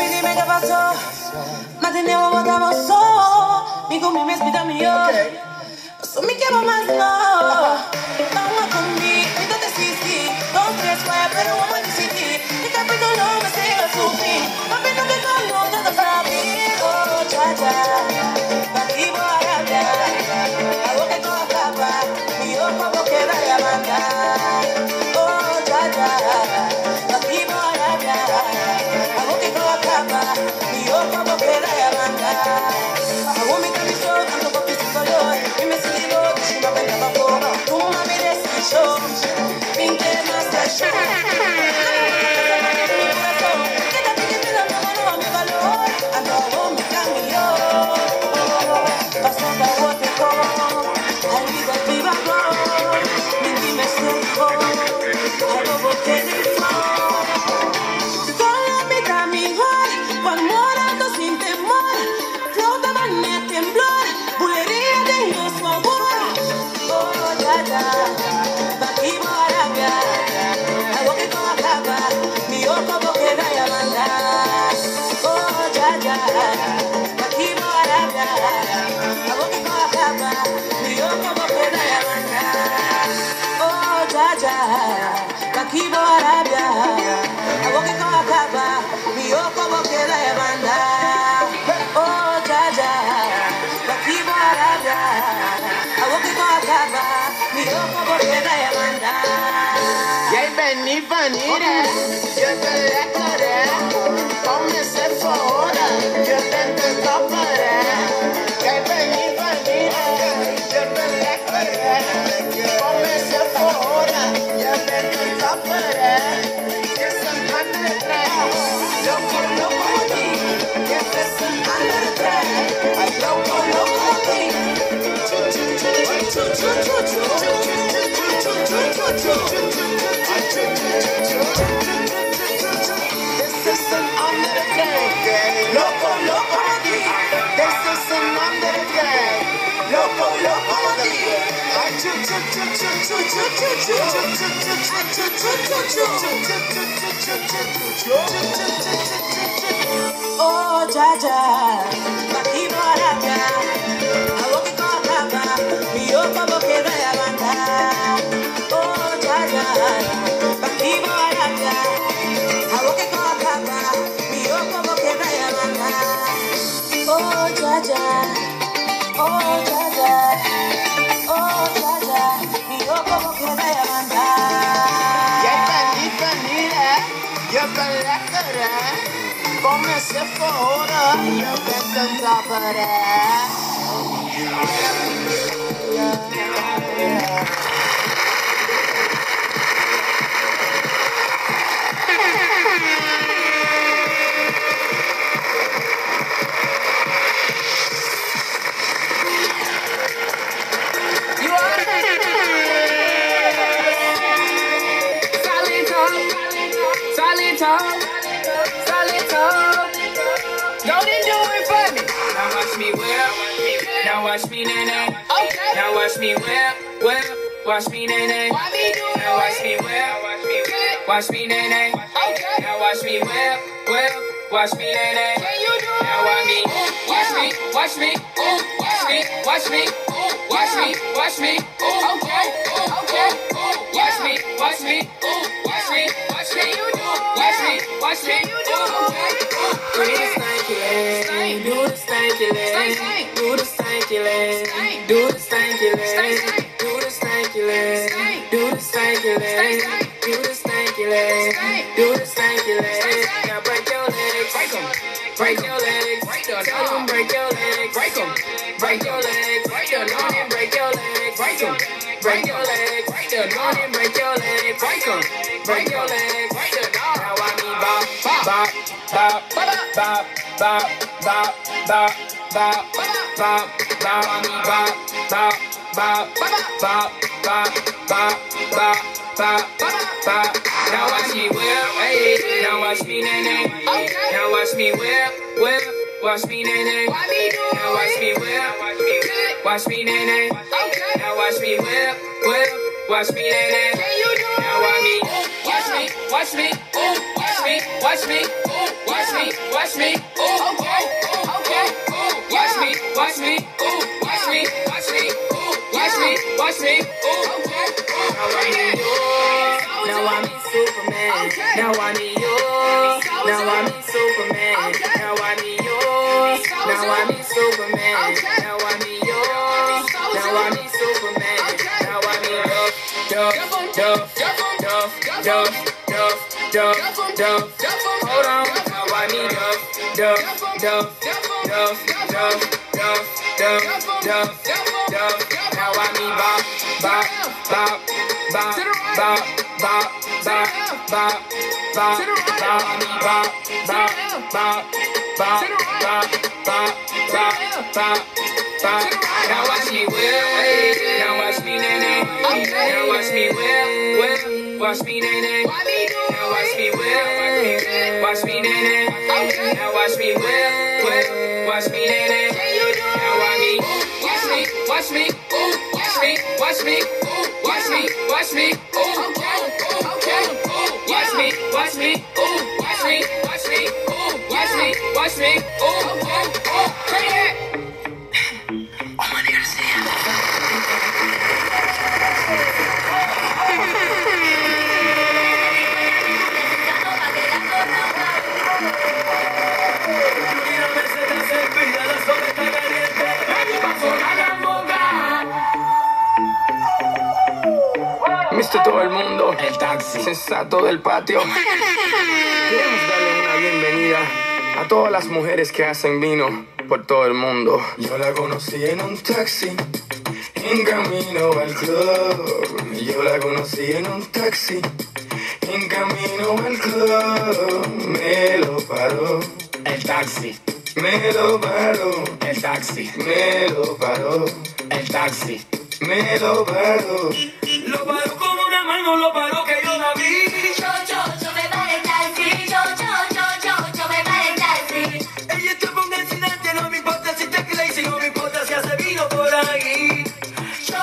Papi, dime qué pasó. Manteníamos, botamos solo. Mi con mi me espita mío. So mi quiero más no. Vamos conmigo, entonces sí. 2, 3, 4, pero vamos a decidir. El capítulo me sigue su fin. Papi, no que no te das a mí. Oh, cha. Aquí voy a hablar. Hago que todo acaba. Mi ojo como queda la banda. Oh, cha. Aquí voy a hablar. Hago que todo acaba. Mi ojo como queda la banda. Hago mi camisa, ando con mi color. Y me sigo, si no me da por. Tú mami deciso. Pinte más la show. Mi corazón. Quédate que te da no mi valor. Ando mi camino. Pasando a bote como. Al vivo viva gol. Mi me seco. Algo bote del flow. Con la mitad mejor. Cuando morando sin temor. Flotaba en el temblor. Bulería de los favor. Oh, ya. Aquí voy a hablar. Algo que no acaba. Mi ojo como queda la banda. Oh, ya. Aquí voy a hablar. Algo que no acaba. Mi ojo como queda la banda. Oh, ya. Aquí voy a hablar. Algo que no acaba. Mi ojo como queda la banda. Oh, ya. Aquí voy a hablar. Algo que no acaba. Mi ojo como queda la banda. Jij bent niet van hier, hè? Je bent lekker, hè? Kom eens even horen. Je bent een topper, hè? Jij bent niet van hier, hè? Je bent lekker, hè? Kom eens even horen. Je bent een topper, hè? Dit is een andere trein. Loco, dit is een andere trein. Loco, This is an andere trein. Loco, this is an andere trein. Oh, ya. Aquí voy a hablar. Algo que no acaba. Mi ojo como queda la banda. Oh, ya. Aquí voy a hablar. Algo que no acaba. Mi ojo como queda la banda. Oh, ya. Oh, ya. Oh, ya. Mi ojo como queda la banda. Jij bent niet van hier, hè? Je bent lekker, hè? Kom eens even horen. Je bent een trapper, hè? Solito. Go then do it for me. Now watch me whip. Now watch me nay. Okay. Now watch me whip. Watch me nay. Now watch me whip. Watch me nay. Okay. Now watch me whip. Watch me nay. Can you do it? Now watch me. Watch me. Okay. Watch me. You do it. Watch me. You do it. Do the stanky leg. Do the stanky leg. Do the stanky leg. Do the stanky leg. Do the stanky leg. Do the stanky leg. Do the stanky leg. Do the stanky leg. Now break your legs. Break your legs. Tell them break your legs. Break your legs. Break your legs. Break your legs. Break your legs. Break your legs. Break your legs. Now I mean bop. Now watch me whip. Now watch me nay. Now watch me whip. Watch me nay. Now watch me whip. Watch me nay. Now watch me whip. Watch me nay. Now watch me. Watch me. Watch me. Watch me. Watch me. watch me, ooh, okay, okay, ooh, watch me, ooh, watch me, ooh, watch me, ooh, okay, now I'm in Superman, now I'm in yours, now I'm in Superman, now I'm in yours, now I'm in Superman, now I'm in yours, now I'm in Superman, now I'm in Duff, hold on, now I need Duff, now I need bop, now watch me whip, now watch me nay, now watch me whip, watch me nay, now watch me whip, watch me nay, now watch me whip, watch me nay, now watch me, watch me, ooh, watch me, ooh, watch me, ooh, okay, watch me, ooh, watch me, ooh, watch me, ooh, crazy. Mister todo el mundo, el taxi sensato del patio. Queremos darle una bienvenida a todas las mujeres que hacen vino por todo el mundo. Yo la conocí en un taxi, en camino al club. Yo la conocí en un taxi, en camino al club. Me lo paró el taxi, me lo paró el taxi, me lo paró el taxi, me lo paró. Lo paró con una mano, lo paró que yo la vi. Yo me paré el taxi, yo me paré el taxi. Ella está por un accidente, no me importa si está crazy, no me importa si hace vino por ahí. Yo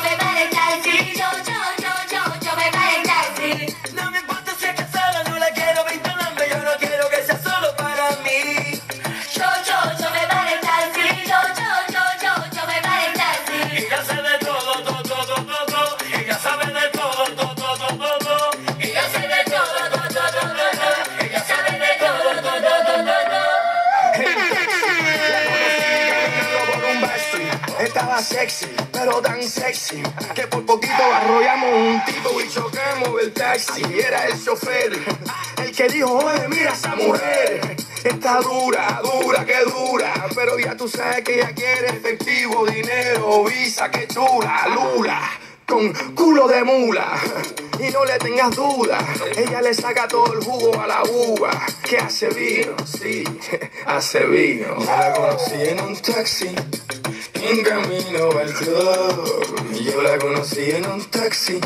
me paré el taxi, yo me paré el taxi. No me importa si es casada, no la quiero vinculando, yo no quiero que sea solo para mí. Yo me paré el taxi, yo me paré el taxi. Ella sabe de todo, ella sabe de todo, Ella sabe de todo, ella sabe de todo, por un backstreet. Estaba sexy, pero tan sexy que por poquito arrollamos un tipo y chocamos el taxi. Era el chofer el que dijo, oye, mira esa mujer. Está dura, que dura, pero ya tú sabes que ella quiere efectivo, dinero, visa, que chula, lula, con culo de mula. Y no le tengas duda, ella le saca todo el jugo a la uva, que hace vino, sí, hace vino. Yo la conocí en un taxi, en camino al club. Yo la conocí en un taxi,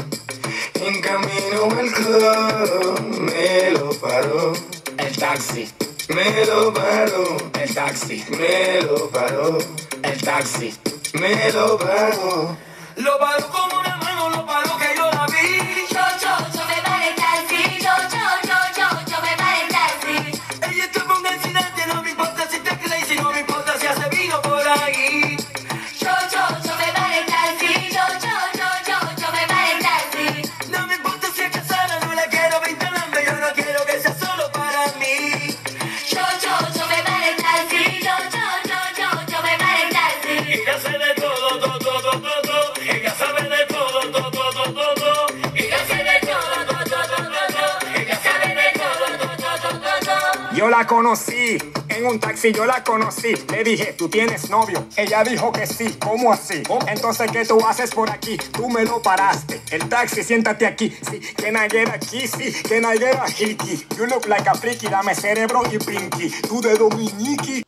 en camino al club. Me lo paró el taxi, me lo paró el taxi, me lo paró el taxi, me lo paró. Lo paró con una mano, lo paró que yo la vi. yo me paré el taxi, yo me paré el taxi. Ella está por un accidente, no me importa si está crazy, no me importa si hace vino por ahí. Yo me paré el taxi, yo me paré el taxi. No me importa si es casada, no la quiero vinculando, yo no quiero que sea solo para mí. Yo me paré el taxi, yo me paré el taxi. Ella sabe de todo, ella sabe de todo, Ella sabe de todo, ella sabe de todo. Yo la conocí en un taxi, yo la conocí. Le dije, ¿tú tienes novio? Ella dijo que sí. ¿Cómo así? Entonces, ¿qué tú haces por aquí? Tú me lo paraste. El taxi, siéntate aquí. Sí, can I get a kiss? Sí, can I get a hickey? You look like a freaky, dame cerebro y pinky. Tú de Dominiki.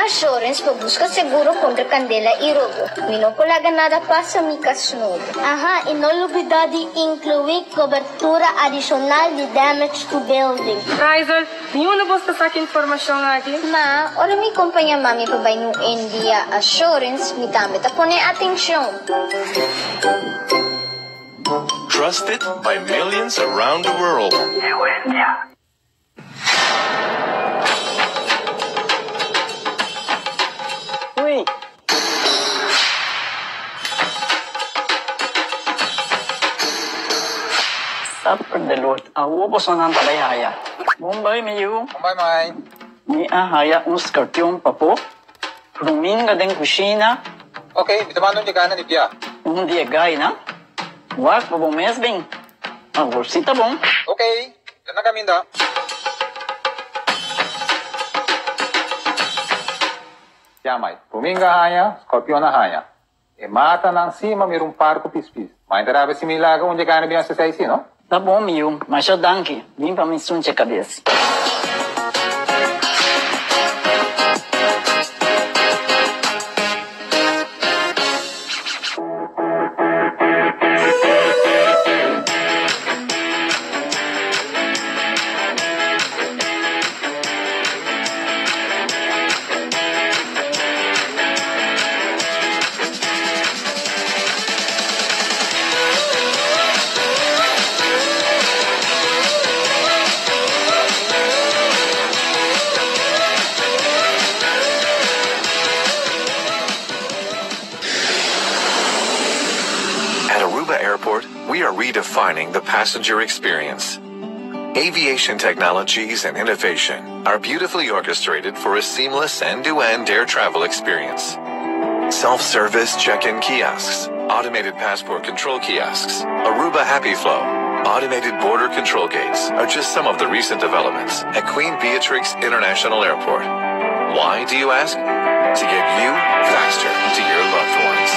Assurance busca seguro contra candela y robo. Y no colaga nada pasa mi casnudo. Ajá, y no olvidar de incluir cobertura adicional de damage to building. Raisel, nenhuma busca essa informação aqui. Ma, ora mi companhia mami pa bay no India Assurance, mi dami ta pone atención. Trusted by millions around the world. Uy. Sapper de Lord, ako po ng talayhaya. Mumbai, Mayu. Mai. Ni ahaya un skartiyon pa po. Rumin ka din kusina. Okay, bitamano niya ka na ni Pia. Hindi agay na. Wag pa po mesbing. Ang bursita bong. Okay, yan na kami da. Yamay, puminga haya, scorpion na haya. E mata ng sima mirong parko pispis. Maintarabe si Milaga unde ka na biyan sa saisi, no? Tá bom, Miu. Mas eu danke. Vim pra me sunte a cabeça. We are redefining the passenger experience. Aviation technologies and innovation are beautifully orchestrated for a seamless end-to-end air travel experience. Self-service check-in kiosks, automated passport control kiosks, Aruba Happy Flow, automated border control gates are just some of the recent developments at Queen Beatrix International Airport. Why, do you ask? To get you faster to your loved ones.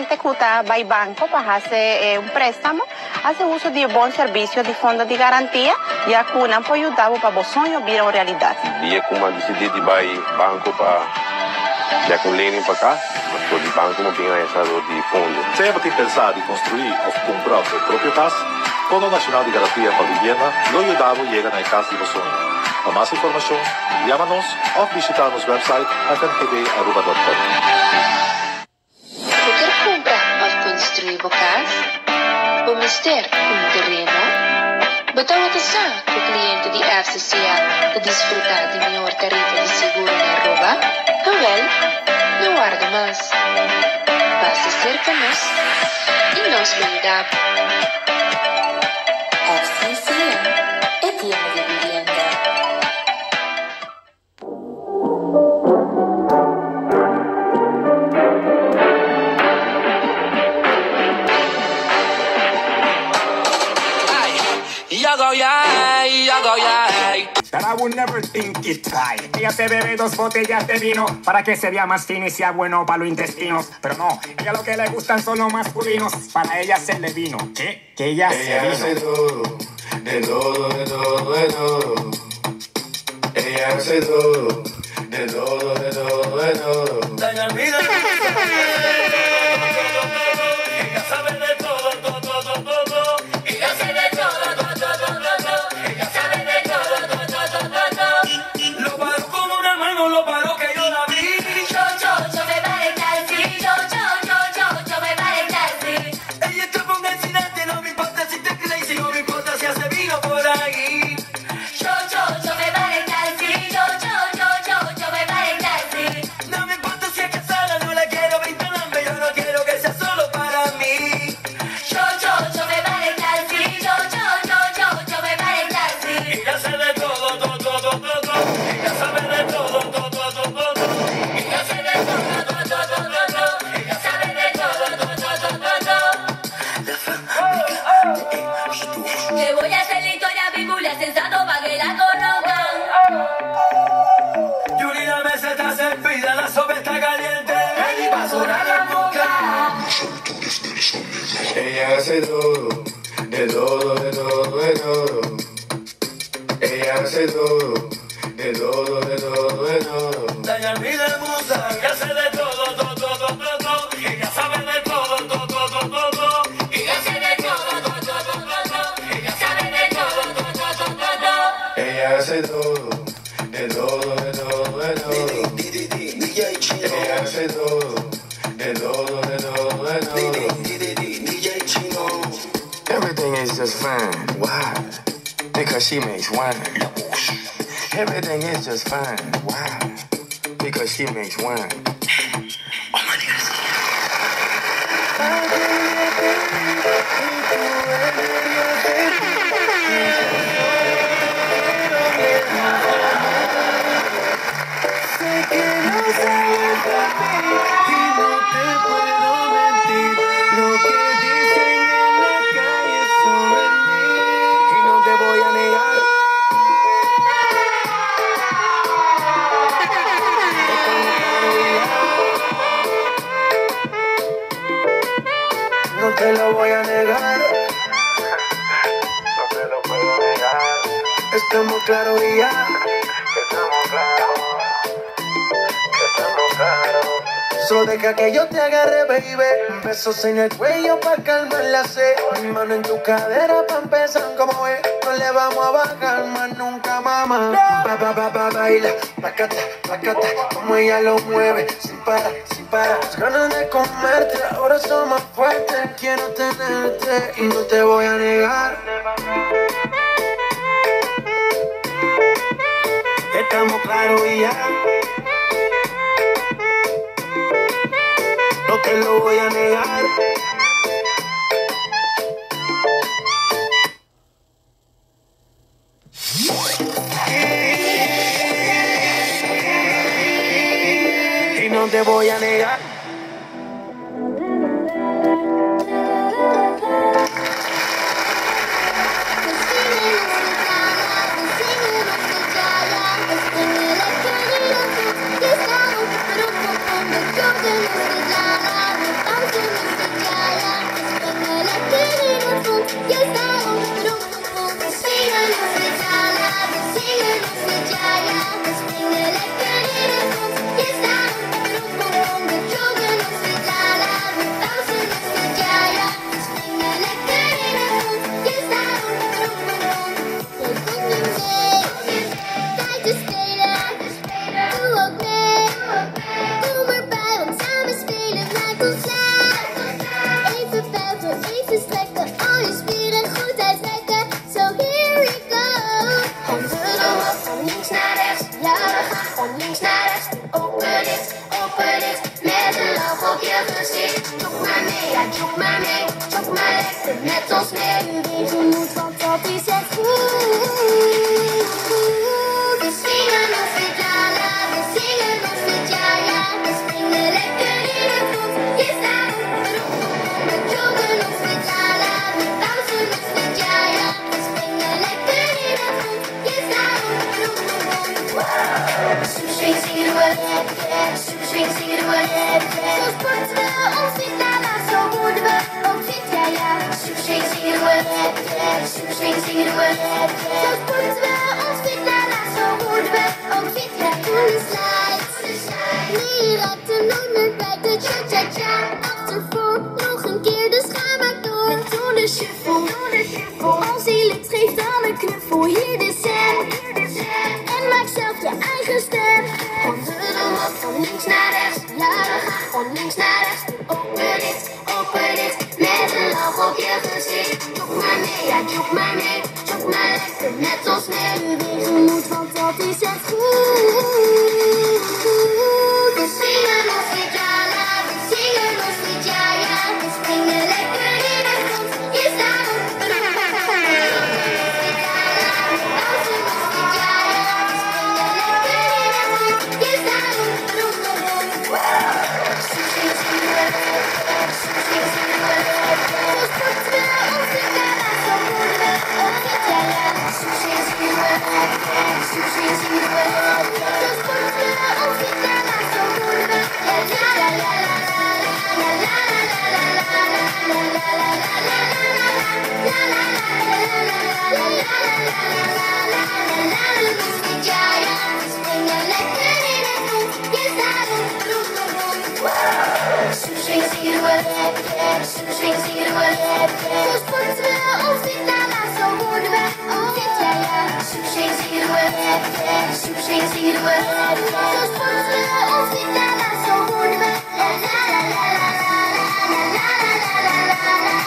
gente que va al banco para hacer un préstamo, hace uso de un buen servicio de fondo de garantía y a cuna puede ayudar para que sonho vira una realidad. E como decidi de ir ao banco para já com lening para cá, mas todo banco não tem essa de fundo. Sempre tem pensado em construir ou comprar sua própria casa, Fundo Nacional de Garantia para Vivienda lo ayudamos a llegar a casa de los sonhos. Para más información, llámanos o visita nuestro website fntv@aruba.com. Qualquer compra ao construir a casa, vamos ter terreno. Batawa sa o cliente de FCCA que desfrutar de melhor tarifa de seguro na Aruba? Well, não guarda mais. Basta cerca-nos e nós cuidamos. FCCA é tienda de vivienda. That I would never think it try. Ella se bebe 2 botellas de vino para que se vea más fino y sea bueno para los intestinos. Pero no, ella lo que le gustan son los masculinos. Para ella hacerle vino. ¿Qué? Que ella se vino. Hace todo, de todo, de todo, de todo. Ella hace todo, de todo, de todo, de todo. Ella sabe de todo, todo, todo, todo. Ella sabe de todo, todo, todo, todo. Ella sabe de todo, todo, todo, todo. Lo paró con una mano, lo paró que yo la vi. Yo me paré taxi. Yo me paré taxi. Ella está con accidente, no me importa si te crazy, no me importa si hace vino por ahí. Yo me paré taxi. Yo me paré taxi. No me importa si es casada, no la quiero ver. Ella hace todo, de todo, de todo, de todo. Ella hace todo, de todo, de todo, de todo. Dayanira hermosa, ella hace de todo, todo, todo, todo. Ella sabe de todo, todo, todo, todo. Ella hace de todo, todo, todo, todo. Ella sabe de todo, todo, todo, todo. Ella hace todo, de todo, de todo, de todo. Ella hace todo, de todo, de todo, de todo. Everything is just fine. Why? Because she makes wine. Everything is just fine. Why? Because she makes wine. Sé que no sabes de mí y no te puedo mentir. Lo que dicen en la calle sobre mí y no te voy a negar. No te lo voy a negar. No te lo puedo negar. Estamos claros y ya. Estamos claros. Estamos claros. Solo deja que yo te agarre, baby. Besos en el cuello pa' calmar la sed. Mi mano en tu cadera pa' empezar como es. No le vamos a bajar más nunca, mamá. Baila, pacata, pacata. Como ella lo mueve, sin parar, sin parar. Las ganas de comerte, ahora son más fuertes. Quiero tenerte y no te voy a negar. Estamos claros y ya. No te lo voy a negar. Y no te voy a negar. Net als meer bewegen moet, want dat is het goed. We zingen of het la-la, we zingen of het ja-ja. We springen lekker in het rond, je staat op de grond. We joggen of het la-la, we dansen of het ja-ja. We springen lekker in het rond, je staat op de grond. Super swing, zingen we het, super swing, zingen we het. Zo sporten we ons in la-la, zo worden we ook fit, ja-ja. Super swing, zingen we het, super swing, zingen we het. Zo sporten we ons fit, la-la, zo worden we ook fit, ja. Doe de slide, nee, je raakt er nooit meer bij de cha-cha-cha. Achtervoor, nog een keer, dus ga maar door. Doe de shuffle, als hij lukt, geef dan een knuffel. Hier de Sam, en maak zelf je eigen stem. Handen omhoog, van links naar rechts, ja, we gaan van links naar rechts. Open dit, met een lach op je gezicht. Jog maar mee, ja, jog maar mee, jog maar lekker, net als mee. Bewegen moet, want dat is het goed. We zingen of het ja-la, we zingen of het ja-ja. We springen lekker in het rond, je staat op de grond. Super swing, zingen we het, super swing, zingen we het. swing, zingen we. Zo sporten we ons niet lala, zo worden we. Fit, ja, ja. Swing, zingen we. Swing, zingen we. Zo sporten we ons niet lala, zo worden we. La la la la la la la la la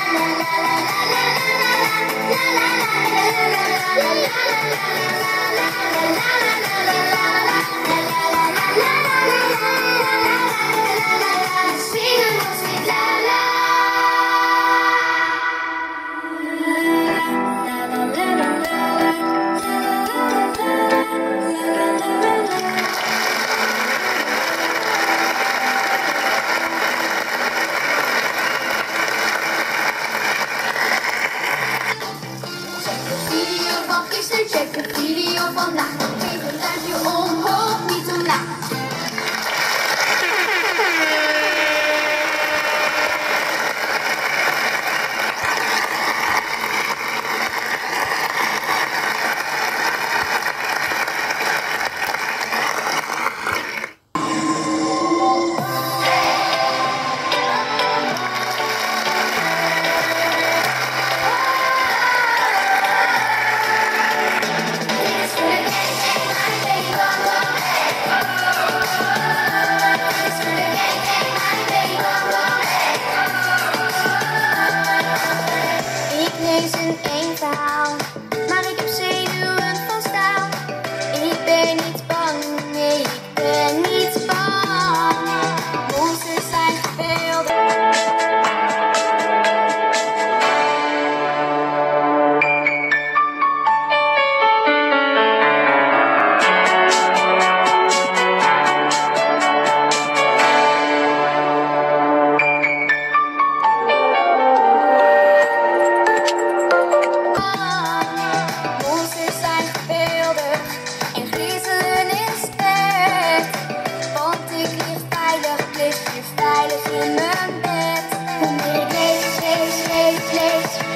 check de video vandaag. Geef een duimpje omhoog, niet omlaag. Lees een eng verhaal, maar ik heb zenuwen van staal. Ik ben niet bang, nee, ik ben niet bang. Monsters zijn verveeld.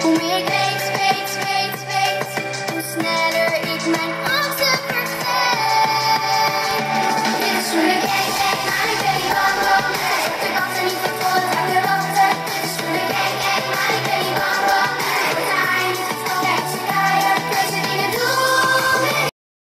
Hoe meer ik lees, hoe sneller ik mijn